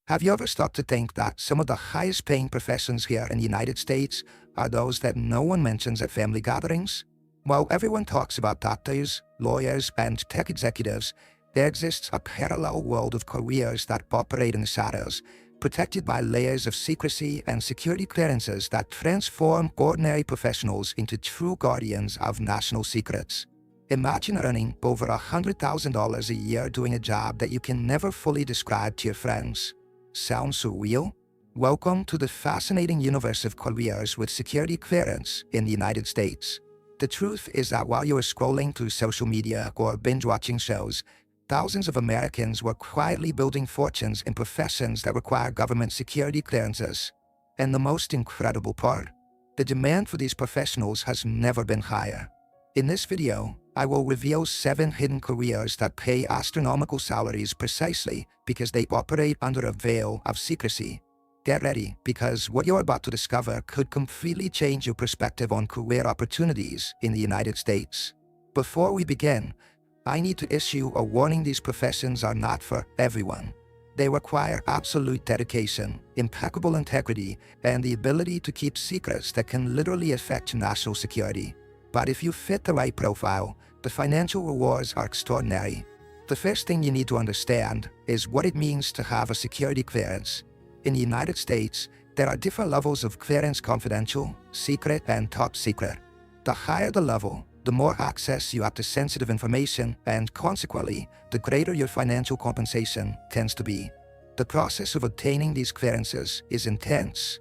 Have you ever stopped to think that some of the highest paying professions here in the United States are those that no one mentions at family gatherings? While everyone talks about doctors, lawyers, and tech executives, there exists a parallel world of careers that operate in the shadows, protected by layers of secrecy and security clearances that transform ordinary professionals into true guardians of national secrets. Imagine earning over $100,000 a year doing a job that you can never fully describe to your friends. Sounds surreal? Welcome to the fascinating universe of careers with security clearance in the United States. The truth is that while you are scrolling through social media or binge-watching shows, thousands of Americans were quietly building fortunes in professions that require government security clearances. And the most incredible part, the demand for these professionals has never been higher. In this video, I will reveal 7 hidden careers that pay astronomical salaries precisely because they operate under a veil of secrecy. Get ready, because what you're about to discover could completely change your perspective on career opportunities in the United States. Before we begin, I need to issue a warning: these professions are not for everyone. They require absolute dedication, impeccable integrity, and the ability to keep secrets that can literally affect national security. But if you fit the right profile, the financial rewards are extraordinary. The first thing you need to understand is what it means to have a security clearance. In the United States, there are different levels of clearance: confidential, secret, and top secret. The higher the level, the more access you have to sensitive information, and consequently, the greater your financial compensation tends to be. The process of obtaining these clearances is intense.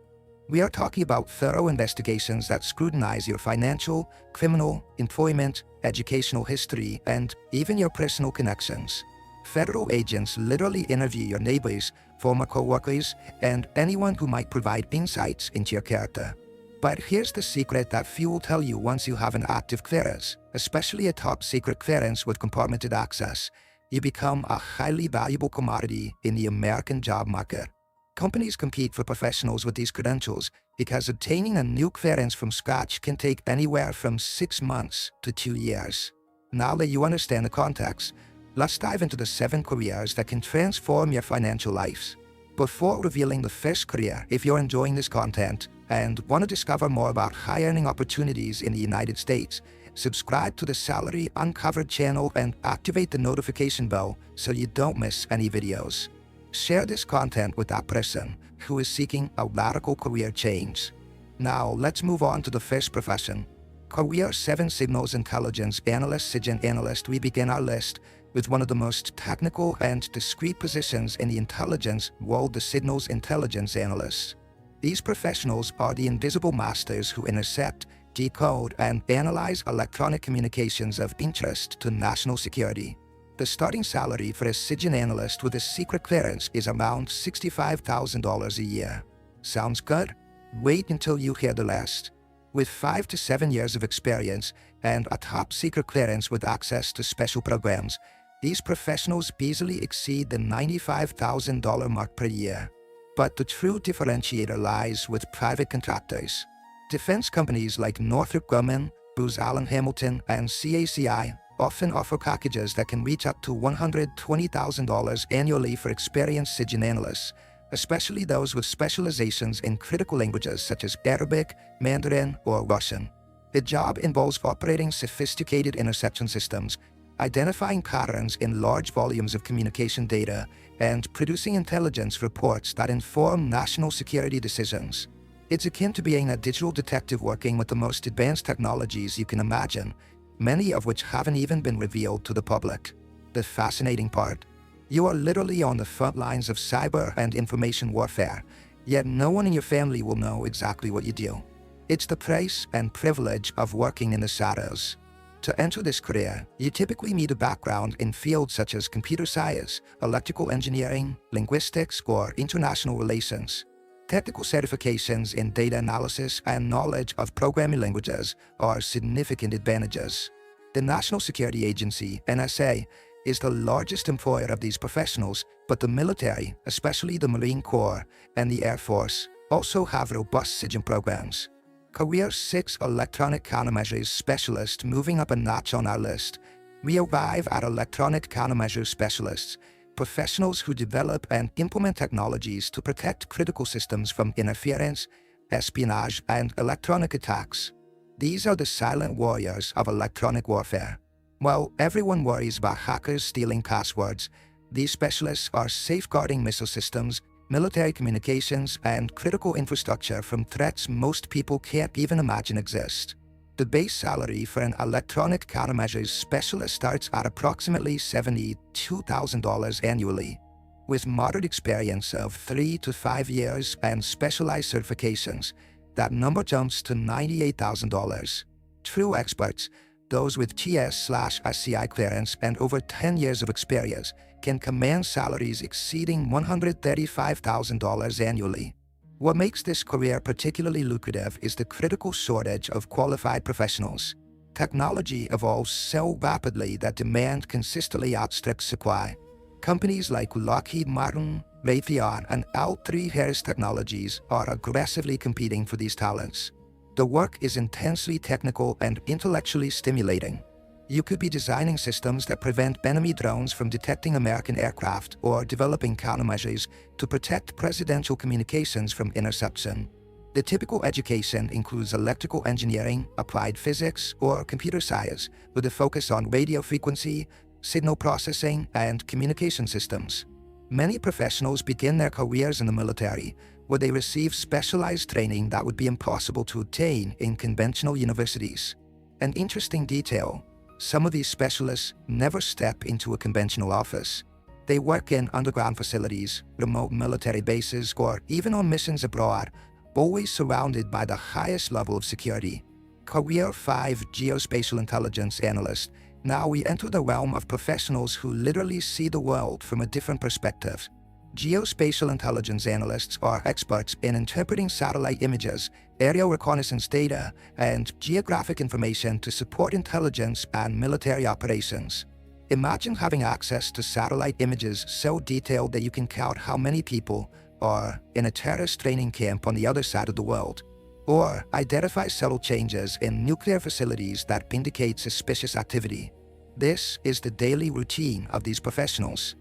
We are talking about thorough investigations that scrutinize your financial, criminal, employment, educational history, and even your personal connections. Federal agents literally interview your neighbors, former co-workers, and anyone who might provide insights into your character. But here's the secret that few will tell you: once you have an active clearance, especially a top secret clearance with compartmented access, you become a highly valuable commodity in the American job market. Companies compete for professionals with these credentials because obtaining a new clearance from scratch can take anywhere from 6 months to 2 years. Now that you understand the context, let's dive into the 7 careers that can transform your financial lives. Before revealing the first career, if you're enjoying this content and want to discover more about high-earning opportunities in the United States, subscribe to the Salary Uncovered channel and activate the notification bell so you don't miss any videos. Share this content with that person who is seeking a radical career change. Now, let's move on to the first profession. Career 7: Signals Intelligence Analyst. SIGIN Analyst. We begin our list with one of the most technical and discreet positions in the intelligence world: the Signals Intelligence Analyst. These professionals are the invisible masters who intercept, decode, and analyze electronic communications of interest to national security. The starting salary for a SIGIN analyst with a secret clearance is around $65,000 a year. Sounds good? Wait until you hear the rest. With 5 to 7 years of experience and a top secret clearance with access to special programs, these professionals easily exceed the $95,000 mark per year. But the true differentiator lies with private contractors. Defense companies like Northrop Grumman, Booz Allen Hamilton, and CACI often offer packages that can reach up to $120,000 annually for experienced SIGIN analysts, especially those with specializations in critical languages such as Arabic, Mandarin, or Russian. The job involves operating sophisticated interception systems, identifying patterns in large volumes of communication data, and producing intelligence reports that inform national security decisions. It's akin to being a digital detective working with the most advanced technologies you can imagine, many of which haven't even been revealed to the public. The fascinating part: you are literally on the front lines of cyber and information warfare, yet no one in your family will know exactly what you do. It's the price and privilege of working in the shadows. To enter this career, you typically need a background in fields such as computer science, electrical engineering, linguistics, or international relations. Technical certifications in data analysis and knowledge of programming languages are significant advantages. The National Security Agency, NSA, is the largest employer of these professionals, but the military, especially the Marine Corps and the Air Force, also have robust SIGIN programs. Career 6: Electronic Countermeasures Specialist. Moving up a notch on our list, we arrive at Electronic Countermeasures Specialists. professionals who develop and implement technologies to protect critical systems from interference, espionage, and electronic attacks. These are the silent warriors of electronic warfare. While everyone worries about hackers stealing passwords, these specialists are safeguarding missile systems, military communications, and critical infrastructure from threats most people can't even imagine exist. The base salary for an electronic countermeasures specialist starts at approximately $72,000 annually. With moderate experience of 3 to 5 years and specialized certifications, that number jumps to $98,000. True experts, those with TS/SCI clearance and over 10 years of experience, can command salaries exceeding $135,000 annually. What makes this career particularly lucrative is the critical shortage of qualified professionals. Technology evolves so rapidly that demand consistently outstrips supply. Companies like Lockheed Martin, Raytheon, and L3Harris Technologies are aggressively competing for these talents. The work is intensely technical and intellectually stimulating. You could be designing systems that prevent enemy drones from detecting American aircraft or developing countermeasures to protect presidential communications from interception. The typical education includes electrical engineering, applied physics, or computer science, with a focus on radio frequency, signal processing, and communication systems. Many professionals begin their careers in the military, where they receive specialized training that would be impossible to obtain in conventional universities. An interesting detail: some of these specialists never step into a conventional office. They work in underground facilities, remote military bases, or even on missions abroad, always surrounded by the highest level of security. Career 5 Geospatial Intelligence Analyst. Now we enter the realm of professionals who literally see the world from a different perspective. Geospatial intelligence analysts are experts in interpreting satellite images, aerial reconnaissance data, and geographic information to support intelligence and military operations. Imagine having access to satellite images so detailed that you can count how many people are in a terrorist training camp on the other side of the world, or identify subtle changes in nuclear facilities that indicate suspicious activity. This is the daily routine of these professionals.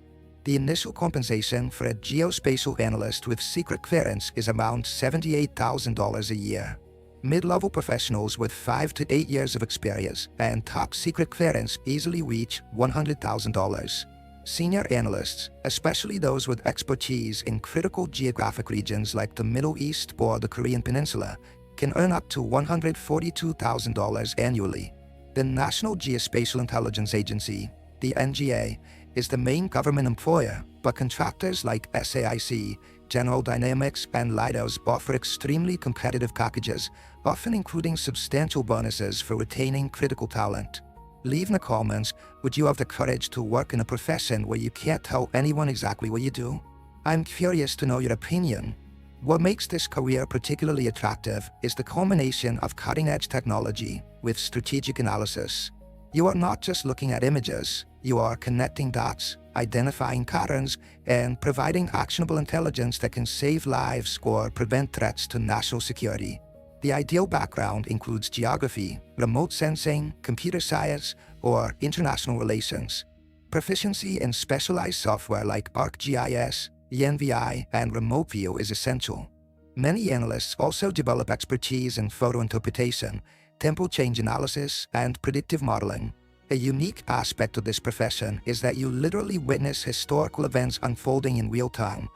The initial compensation for a geospatial analyst with secret clearance is around $78,000 a year. Mid-level professionals with 5 to 8 years of experience and top secret clearance easily reach $100,000. Senior analysts, especially those with expertise in critical geographic regions like the Middle East or the Korean Peninsula, can earn up to $142,000 annually. The National Geospatial Intelligence Agency, the NGA, is the main government employer, but contractors like SAIC, General Dynamics, and Leidos offer extremely competitive packages, often including substantial bonuses for retaining critical talent. Leave in the comments, would you have the courage to work in a profession where you can't tell anyone exactly what you do? I'm curious to know your opinion. What makes this career particularly attractive is the combination of cutting-edge technology with strategic analysis. You are not just looking at images, you are connecting dots, identifying patterns, and providing actionable intelligence that can save lives or prevent threats to national security. The ideal background includes geography, remote sensing, computer science, or international relations. Proficiency in specialized software like ArcGIS, ENVI, and Remote View is essential. Many analysts also develop expertise in photo interpretation, temporal change analysis, and predictive modeling. A unique aspect of this profession is that you literally witness historical events unfolding in real time,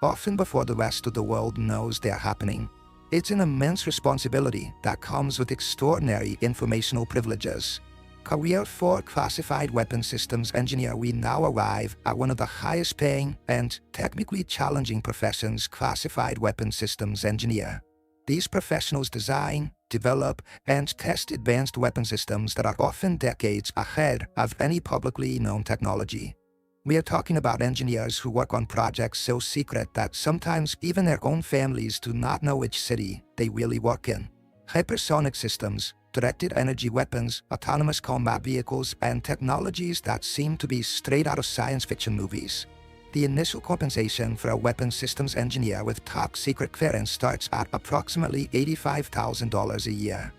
often before the rest of the world knows they are happening. It's an immense responsibility that comes with extraordinary informational privileges. Career 4 Classified Weapons Systems Engineer. We now arrive at one of the highest paying and technically challenging professions, Classified Weapons Systems Engineer. These professionals design, develop, and test advanced weapon systems that are often decades ahead of any publicly known technology. We are talking about engineers who work on projects so secret that sometimes even their own families do not know which city they really work in. Hypersonic systems, directed energy weapons, autonomous combat vehicles, and technologies that seem to be straight out of science fiction movies. The initial compensation for a weapons systems engineer with top secret clearance starts at approximately $85,000 a year.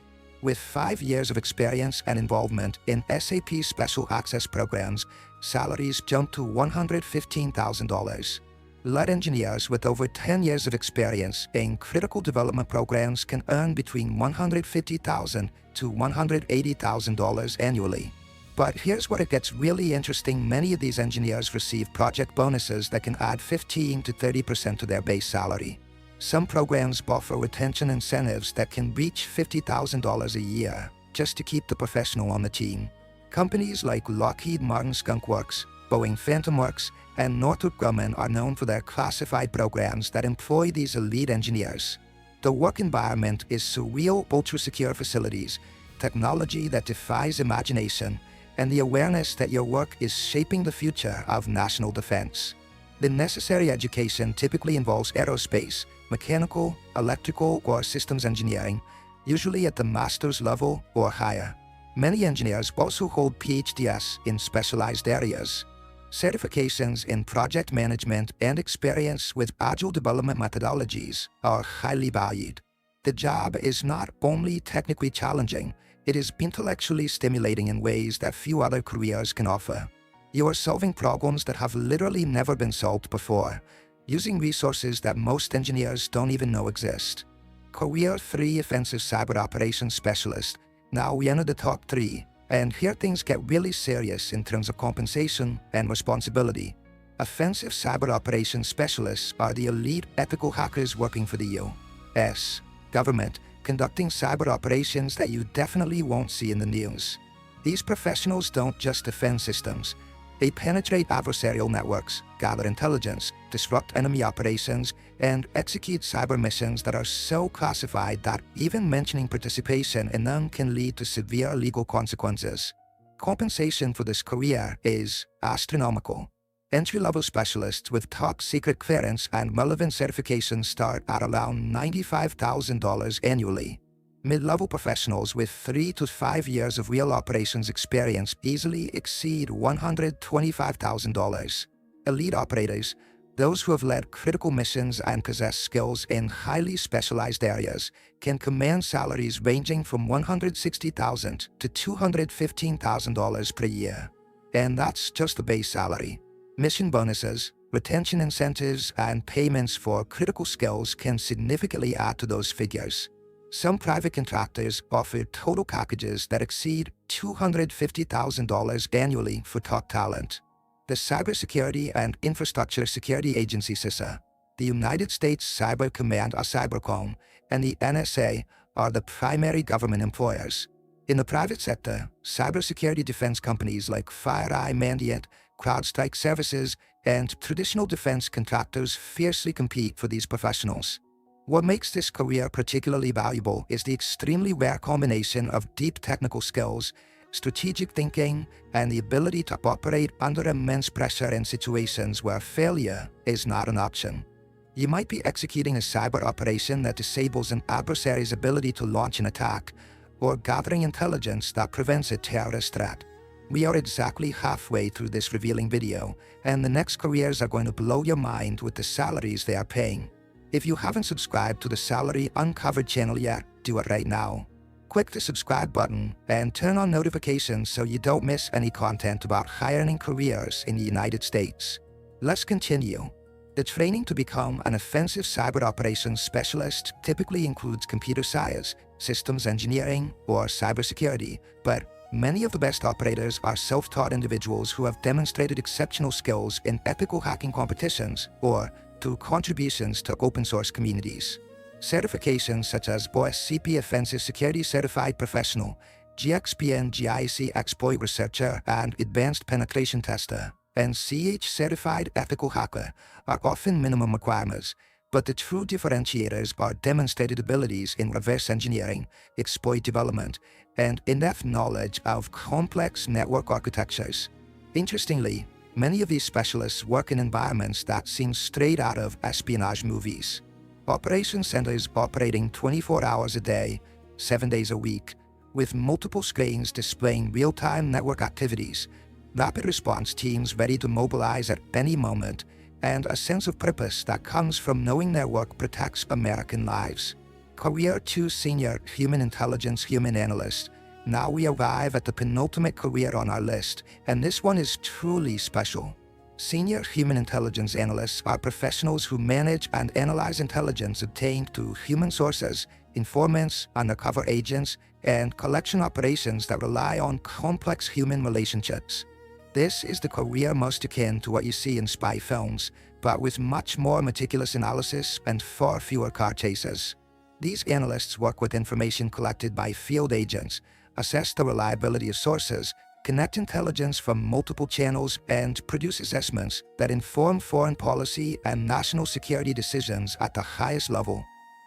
With 5 years of experience and involvement in SAP Special Access programs, salaries jump to $115,000. Lead engineers with over 10 years of experience in critical development programs can earn between $150,000 to $180,000 annually. But here's where it gets really interesting. Many of these engineers receive project bonuses that can add 15 to 30% to their base salary. Some programs offer retention incentives that can reach $50,000 a year just to keep the professional on the team. Companies like Lockheed Martin Skunk Works, Boeing Phantom Works, and Northrop Grumman are known for their classified programs that employ these elite engineers. The work environment is surreal, ultra-secure facilities, technology that defies imagination, and the awareness that your work is shaping the future of national defense. The necessary education typically involves aerospace, mechanical, electrical, or systems engineering, usually at the master's level or higher. Many engineers also hold PhDs in specialized areas. Certifications in project management and experience with agile development methodologies are highly valued. The job is not only technically challenging, it is intellectually stimulating in ways that few other careers can offer. You are solving problems that have literally never been solved before, using resources that most engineers don't even know exist. Career 3: Offensive Cyber Operations Specialist. Now we enter the top 3. And here things get really serious in terms of compensation and responsibility. Offensive cyber operations specialists are the elite ethical hackers working for the U.S. government, conducting cyber operations that you definitely won't see in the news. These professionals don't just defend systems. They penetrate adversarial networks, gather intelligence, disrupt enemy operations, and execute cyber missions that are so classified that even mentioning participation in them can lead to severe legal consequences. Compensation for this career is astronomical. Entry-level specialists with top-secret clearance and relevant certifications start at around $95,000 annually. Mid-level professionals with 3 to 5 years of real operations experience easily exceed $125,000. Elite operators, those who have led critical missions and possess skills in highly specialized areas, can command salaries ranging from $160,000 to $215,000 per year. And that's just the base salary. Mission bonuses, retention incentives, and payments for critical skills can significantly add to those figures. Some private contractors offer total packages that exceed $250,000 annually for top talent. The Cybersecurity and Infrastructure Security Agency (CISA), the United States Cyber Command (CyberCom), and the NSA are the primary government employers. In the private sector, cybersecurity defense companies like FireEye, Mandiant, CrowdStrike Services, and traditional defense contractors fiercely compete for these professionals. What makes this career particularly valuable is the extremely rare combination of deep technical skills, strategic thinking, and the ability to operate under immense pressure in situations where failure is not an option. You might be executing a cyber operation that disables an adversary's ability to launch an attack, or gathering intelligence that prevents a terrorist threat. We are exactly halfway through this revealing video, and the next careers are going to blow your mind with the salaries they are paying. If you haven't subscribed to the Salary Uncovered channel yet, do it right now. Click the subscribe button and turn on notifications so you don't miss any content about high-earning careers in the United States. Let's continue. The training to become an offensive cyber operations specialist typically includes computer science, systems engineering, or cybersecurity, but many of the best operators are self-taught individuals who have demonstrated exceptional skills in ethical hacking competitions or through contributions to open-source communities. Certifications such as OSCP Offensive Security Certified Professional, GXPN GIC Exploit Researcher and Advanced Penetration Tester, and CH Certified Ethical Hacker are often minimum requirements, but the true differentiators are demonstrated abilities in reverse engineering, exploit development, and in-depth knowledge of complex network architectures. Interestingly, many of these specialists work in environments that seem straight out of espionage movies. Operations centers operating 24 hours a day, 7 days a week, with multiple screens displaying real-time network activities, rapid response teams ready to mobilize at any moment, and a sense of purpose that comes from knowing their work protects American lives. Career 2: Senior Human Intelligence Human Analyst. Now we arrive at the penultimate career on our list, and this one is truly special. Senior human intelligence analysts are professionals who manage and analyze intelligence obtained through human sources, informants, undercover agents, and collection operations that rely on complex human relationships. This is the career most akin to what you see in spy films, but with much more meticulous analysis and far fewer car chases. These analysts work with information collected by field agents, assess the reliability of sources, connect intelligence from multiple channels, and produce assessments that inform foreign policy and national security decisions at the highest level.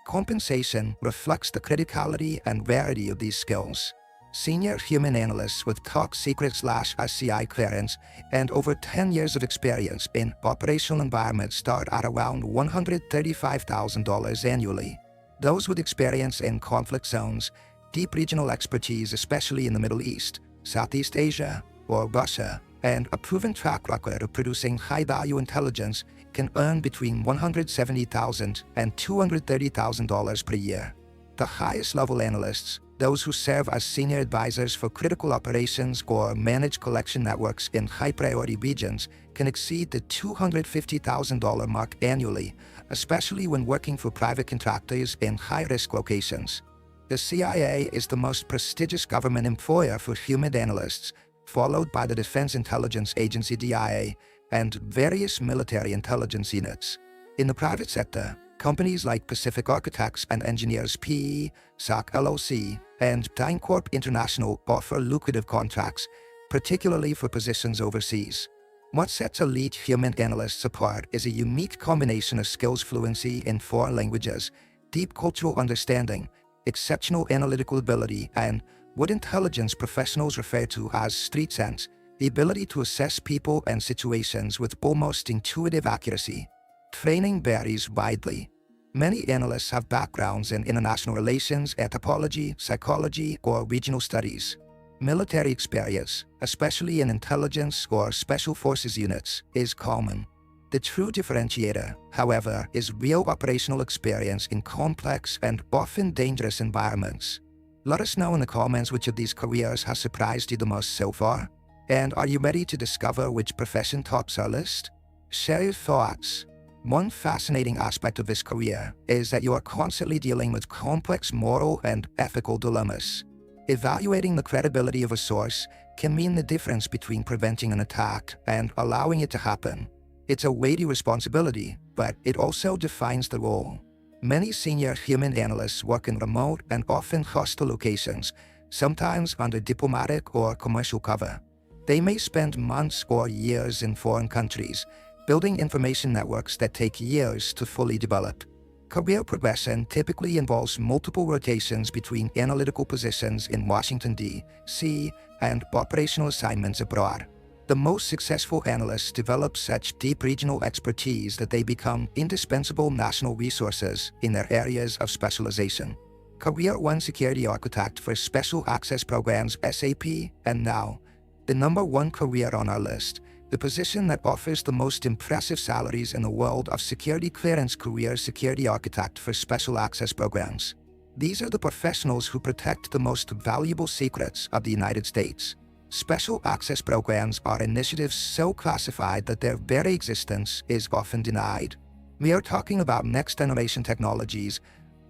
Compensation reflects the criticality and rarity of these skills. Senior human analysts with top secret/SCI clearance and over 10 years of experience in operational environments start at around $135,000 annually. Those with experience in conflict zones, deep regional expertise especially in the Middle East, Southeast Asia, or Russia, and a proven track record of producing high-value intelligence can earn between $170,000 and $230,000 per year. The highest-level analysts, those who serve as senior advisors for critical operations or manage collection networks in high-priority regions, can exceed the $250,000 mark annually, especially when working for private contractors in high-risk locations. The CIA is the most prestigious government employer for human analysts, followed by the Defense Intelligence Agency DIA and various military intelligence units. In the private sector, companies like Pacific Architects and Engineers PE, SAC LLC, and DynCorp International offer lucrative contracts, particularly for positions overseas. What sets elite human analysts apart is a unique combination of skills fluency in foreign languages, deep cultural understanding, exceptional analytical ability, and what intelligence professionals refer to as street sense, the ability to assess people and situations with almost intuitive accuracy. Training varies widely. Many analysts have backgrounds in international relations, anthropology, psychology, or regional studies. Military experience, especially in intelligence or special forces units, is common. The true differentiator, however, is real operational experience in complex and often dangerous environments. Let us know in the comments which of these careers has surprised you the most so far. And are you ready to discover which profession tops our list? Share your thoughts. One fascinating aspect of this career is that you are constantly dealing with complex moral and ethical dilemmas. Evaluating the credibility of a source can mean the difference between preventing an attack and allowing it to happen. It's a weighty responsibility, but it also defines the role. Many senior human analysts work in remote and often hostile locations, sometimes under diplomatic or commercial cover. They may spend months or years in foreign countries, building information networks that take years to fully develop. Career progression typically involves multiple rotations between analytical positions in Washington, D.C., and operational assignments abroad. The most successful analysts develop such deep regional expertise that they become indispensable national resources in their areas of specialization. Career 1: Security Architect for Special Access Programs (SAP), and now, the #1 career on our list, the position that offers the most impressive salaries in the world of security clearance. Career Security Architect for Special Access Programs. These are the professionals who protect the most valuable secrets of the United States. Special access programs are initiatives so classified that their very existence is often denied. We are talking about next-generation technologies,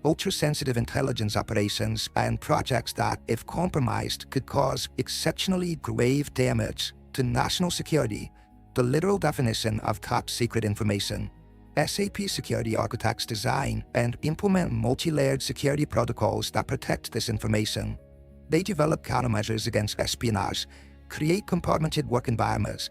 ultra-sensitive intelligence operations, and projects that, if compromised, could cause exceptionally grave damage to national security, the literal definition of top-secret information. SAP security architects design and implement multi-layered security protocols that protect this information. They develop countermeasures against espionage, create compartmented work environments,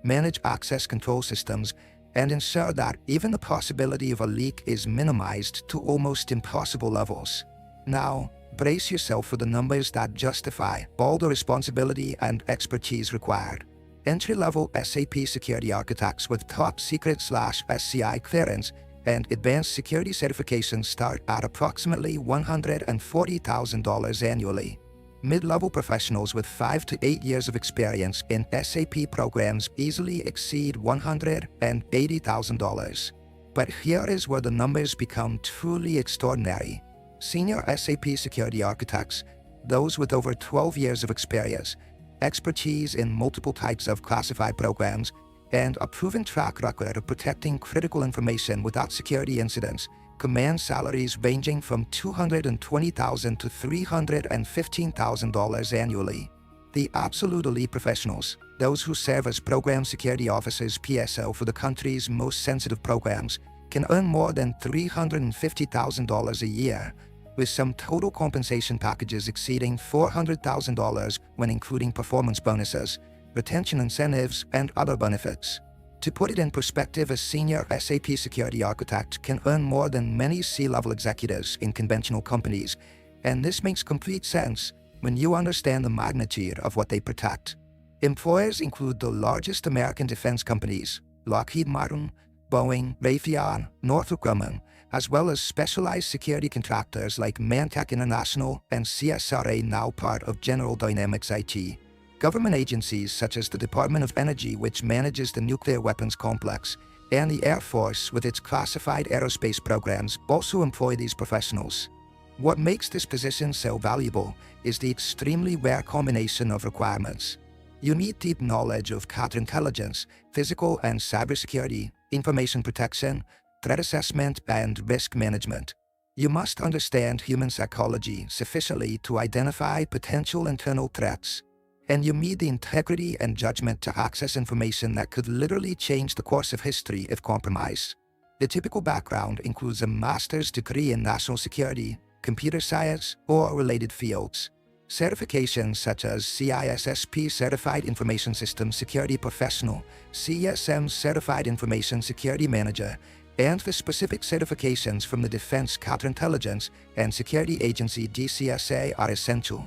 manage access control systems, and ensure that even the possibility of a leak is minimized to almost impossible levels. Now, brace yourself for the numbers that justify all the responsibility and expertise required. Entry-level SAP security architects with top-secret/SCI clearance and advanced security certifications start at approximately $140,000 annually. Mid-level professionals with 5 to 8 years of experience in SAP programs easily exceed $180,000. But here is where the numbers become truly extraordinary. Senior SAP security architects, those with over 12 years of experience, expertise in multiple types of classified programs, and a proven track record of protecting critical information without security incidents, command salaries ranging from $220,000 to $315,000 annually. The absolute elite professionals, those who serve as Program Security Officers (PSO) for the country's most sensitive programs, can earn more than $350,000 a year, with some total compensation packages exceeding $400,000 when including performance bonuses, retention incentives, and other benefits. To put it in perspective, a senior SAP security architect can earn more than many C-level executives in conventional companies, and this makes complete sense when you understand the magnitude of what they protect. Employers include the largest American defense companies, Lockheed Martin, Boeing, Raytheon, Northrop Grumman, as well as specialized security contractors like Mantech International and CSRA, now part of General Dynamics IT. Government agencies such as the Department of Energy, which manages the nuclear weapons complex, and the Air Force with its classified aerospace programs also employ these professionals. What makes this position so valuable is the extremely rare combination of requirements. You need deep knowledge of counterintelligence, physical and cybersecurity, information protection, threat assessment, and risk management. You must understand human psychology sufficiently to identify potential internal threats, and you need the integrity and judgment to access information that could literally change the course of history if compromised. The typical background includes a master's degree in national security, computer science, or related fields. Certifications such as CISSP Certified Information Systems Security Professional, CSM Certified Information Security Manager, and the specific certifications from the Defense Counterintelligence and Security Agency DCSA are essential.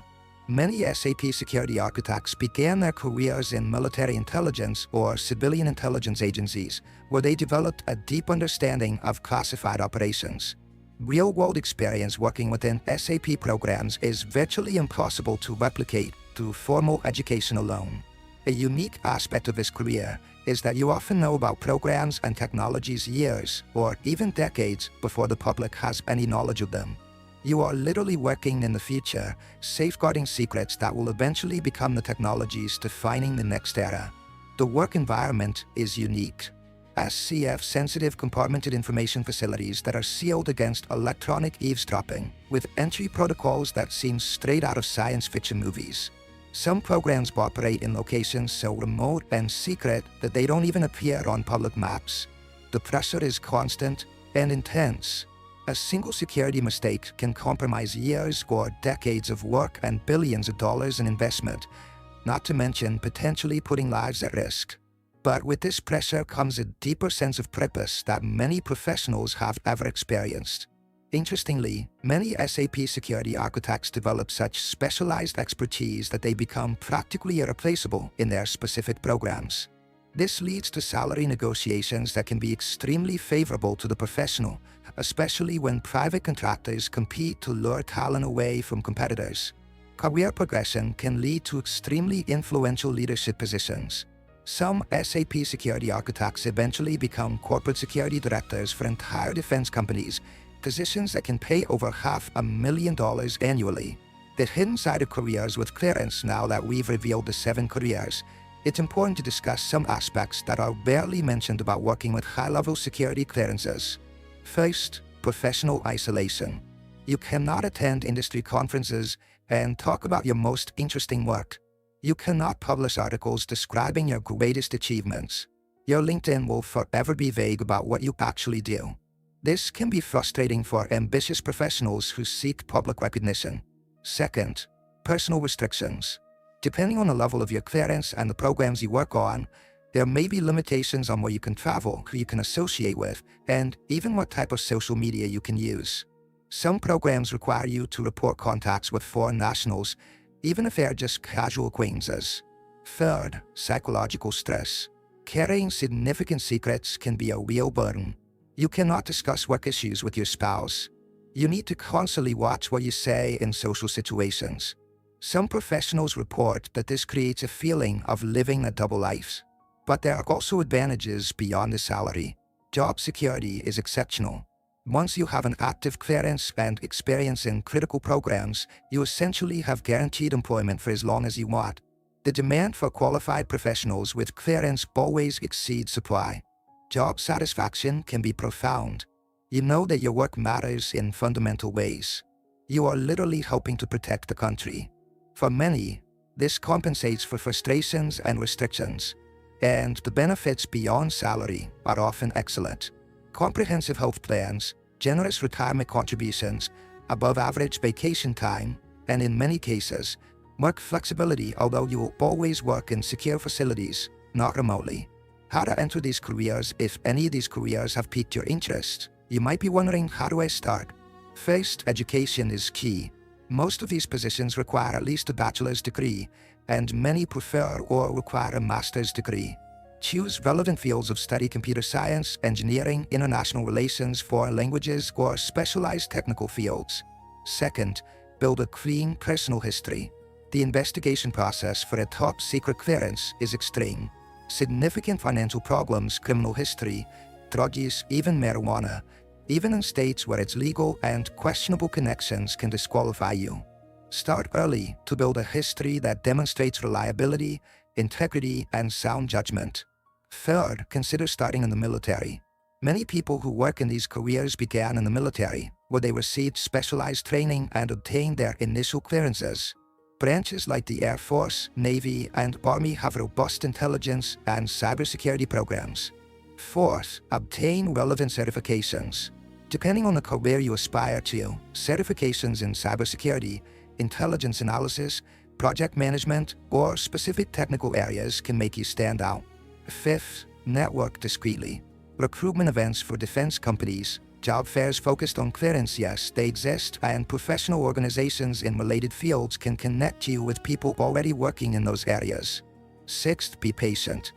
Many SAP security architects began their careers in military intelligence or civilian intelligence agencies, where they developed a deep understanding of classified operations. Real-world experience working within SAP programs is virtually impossible to replicate through formal education alone. A unique aspect of this career is that you often know about programs and technologies years or even decades before the public has any knowledge of them. You are literally working in the future, safeguarding secrets that will eventually become the technologies defining the next era. The work environment is unique. SCF-sensitive compartmented information facilities that are sealed against electronic eavesdropping, with entry protocols that seem straight out of science fiction movies. Some programs operate in locations so remote and secret that they don't even appear on public maps. The pressure is constant and intense. A single security mistake can compromise years or decades of work and billions of dollars in investment, not to mention potentially putting lives at risk. But with this pressure comes a deeper sense of purpose that many professionals have ever experienced. Interestingly, many SAP security architects develop such specialized expertise that they become practically irreplaceable in their specific programs. This leads to salary negotiations that can be extremely favorable to the professional, especially when private contractors compete to lure talent away from competitors. Career progression can lead to extremely influential leadership positions. Some SAP security architects eventually become corporate security directors for entire defense companies, positions that can pay over $500,000 annually. The hidden side of careers with clearance. Now that we've revealed the 7 careers, it's important to discuss some aspects that are barely mentioned about working with high-level security clearances. First, professional isolation. You cannot attend industry conferences and talk about your most interesting work. You cannot publish articles describing your greatest achievements. Your LinkedIn will forever be vague about what you actually do. This can be frustrating for ambitious professionals who seek public recognition. Second, personal restrictions. Depending on the level of your clearance and the programs you work on, there may be limitations on where you can travel, who you can associate with, and even what type of social media you can use. Some programs require you to report contacts with foreign nationals, even if they are just casual acquaintances. Third, psychological stress. Carrying significant secrets can be a real burden. You cannot discuss work issues with your spouse. You need to constantly watch what you say in social situations. Some professionals report that this creates a feeling of living a double life. But there are also advantages beyond the salary. Job security is exceptional. Once you have an active clearance and experience in critical programs, you essentially have guaranteed employment for as long as you want. The demand for qualified professionals with clearance always exceeds supply. Job satisfaction can be profound. You know that your work matters in fundamental ways. You are literally helping to protect the country. For many, this compensates for frustrations and restrictions, and the benefits beyond salary are often excellent. Comprehensive health plans, generous retirement contributions, above-average vacation time, and in many cases, work flexibility, although you will always work in secure facilities, not remotely. How to enter these careers? If any of these careers have piqued your interest, you might be wondering, how do I start? First, education is key. Most of these positions require at least a bachelor's degree, and many prefer or require a master's degree. Choose relevant fields of study: computer science, engineering, international relations, foreign languages, or specialized technical fields. Second, build a clean personal history. The investigation process for a top-secret clearance is extreme. Significant financial problems, criminal history, drug use, even marijuana, even in states where it's legal, and questionable connections can disqualify you. Start early to build a history that demonstrates reliability, integrity, and sound judgment. Third, consider starting in the military. Many people who work in these careers began in the military, where they received specialized training and obtained their initial clearances. Branches like the Air Force, Navy, and Army have robust intelligence and cybersecurity programs. Fourth, obtain relevant certifications. Depending on the career you aspire to, certifications in cybersecurity, intelligence analysis, project management, or specific technical areas can make you stand out. Fifth, network discreetly. Recruitment events for defense companies, job fairs focused on clearance, yes, they exist, and professional organizations in related fields can connect you with people already working in those areas. Sixth, be patient.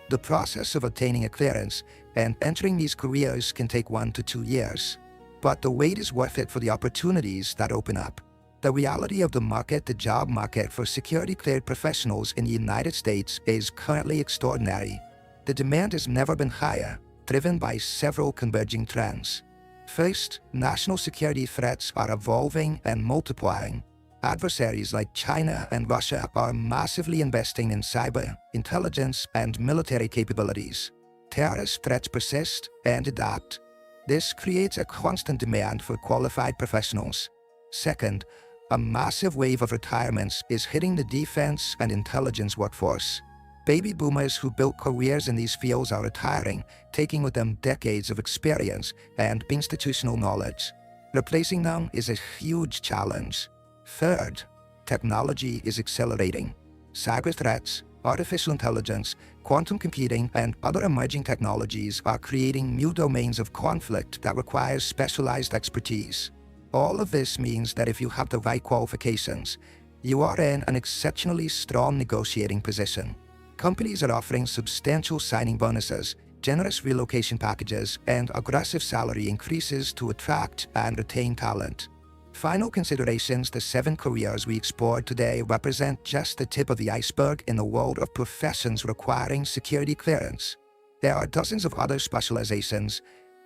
The process of obtaining a clearance and entering these careers can take 1 to 2 years, but the wait is worth it for the opportunities that open up. The reality of the job market for security-cleared professionals in the United States is currently extraordinary. The demand has never been higher, driven by several converging trends. First, national security threats are evolving and multiplying. Adversaries like China and Russia are massively investing in cyber, intelligence, and military capabilities. Terrorist threats persist and adapt. This creates a constant demand for qualified professionals. Second, a massive wave of retirements is hitting the defense and intelligence workforce. Baby boomers who built careers in these fields are retiring, taking with them decades of experience and institutional knowledge. Replacing them is a huge challenge. Third, technology is accelerating. Cyber threats, artificial intelligence, quantum computing, and other emerging technologies are creating new domains of conflict that require specialized expertise. All of this means that if you have the right qualifications, you are in an exceptionally strong negotiating position. Companies are offering substantial signing bonuses, generous relocation packages, and aggressive salary increases to attract and retain talent. Final considerations: the 7 careers we explored today represent just the tip of the iceberg in the world of professions requiring security clearance. There are dozens of other specializations,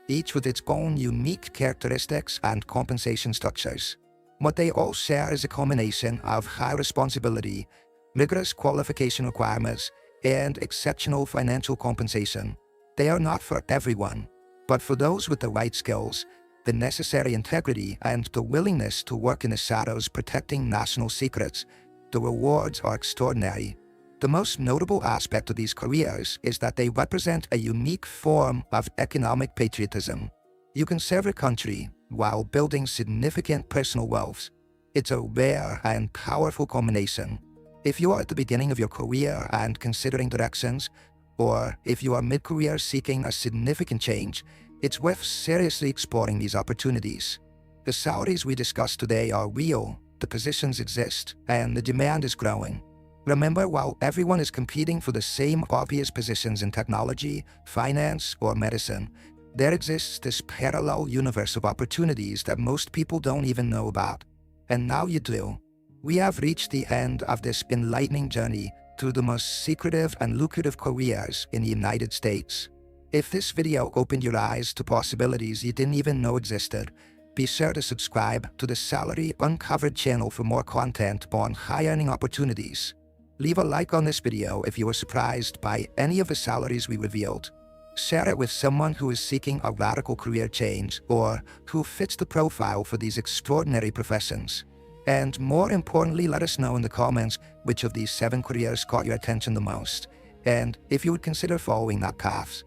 each with its own unique characteristics and compensation structures. What they all share is a combination of high responsibility, rigorous qualification requirements, and exceptional financial compensation. They are not for everyone, but for those with the right skills, the necessary integrity, and the willingness to work in the shadows protecting national secrets, the rewards are extraordinary. The most notable aspect of these careers is that they represent a unique form of economic patriotism. You can serve a country while building significant personal wealth. It's a rare and powerful combination. If you are at the beginning of your career and considering directions, or if you are mid-career seeking a significant change, it's worth seriously exploring these opportunities. The salaries we discussed today are real, the positions exist, and the demand is growing. Remember, while everyone is competing for the same obvious positions in technology, finance, or medicine, there exists this parallel universe of opportunities that most people don't even know about. And now you do. We have reached the end of this enlightening journey through the most secretive and lucrative careers in the United States. If this video opened your eyes to possibilities you didn't even know existed, be sure to subscribe to the Salary Uncovered channel for more content on high-earning opportunities. Leave a like on this video if you were surprised by any of the salaries we revealed. Share it with someone who is seeking a radical career change or who fits the profile for these extraordinary professions. And more importantly, let us know in the comments which of these 7 careers caught your attention the most, and if you would consider following that path.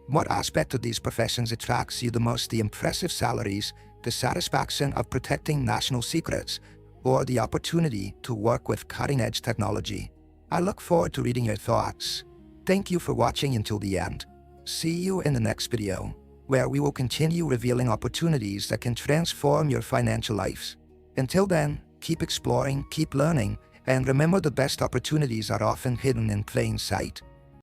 What aspect of these professions attracts you the most? The impressive salaries, the satisfaction of protecting national secrets, or the opportunity to work with cutting-edge technology? I look forward to reading your thoughts. Thank you for watching until the end. See you in the next video, where we will continue revealing opportunities that can transform your financial lives. Until then, keep exploring, keep learning, and remember the best opportunities are often hidden in plain sight.